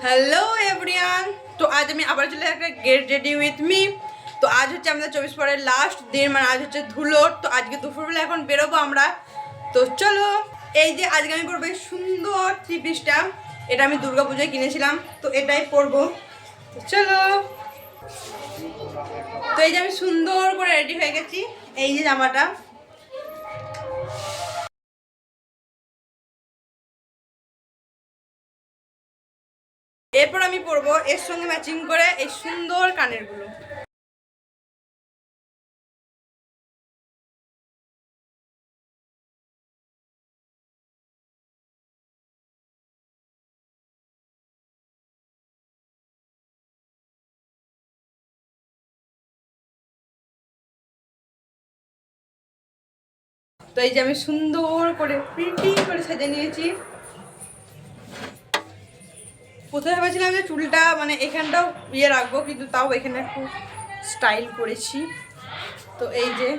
Hello everyone. তো আজ আমি আবার চলে একটা গেট রেডি উইথ মি। তো আজ হচ্ছে আমাদের 24 পরের লাস্ট দিন, মানে আজ হচ্ছে ধুলোর। তো আজকে দুপুরবেলা এখন বেরোবো আমরা। তো চলো, এই যে আজকে আমি পরবো এই সুন্দর থ্রি পিসটা। এটা আমি দুর্গাপূজায় কিনেছিলাম, তো এটাই পরবো। তো চলো। তো এই যে আমি সুন্দর করে রেডি হয়ে গেছি, এই যে জামাটা। এরপর আমি পরবো এর সঙ্গে ম্যাচিং করে এই সুন্দর কানের গুলো। তো এই যে আমি সুন্দর করে প্রিটি করে সেজে নিয়েছি। প্রথমে ভেবেছিলাম যে চুলটা মানে এখানটাও রাখবো, কিন্তু তাও এখানে একটু স্টাইল করেছি। তো এই যে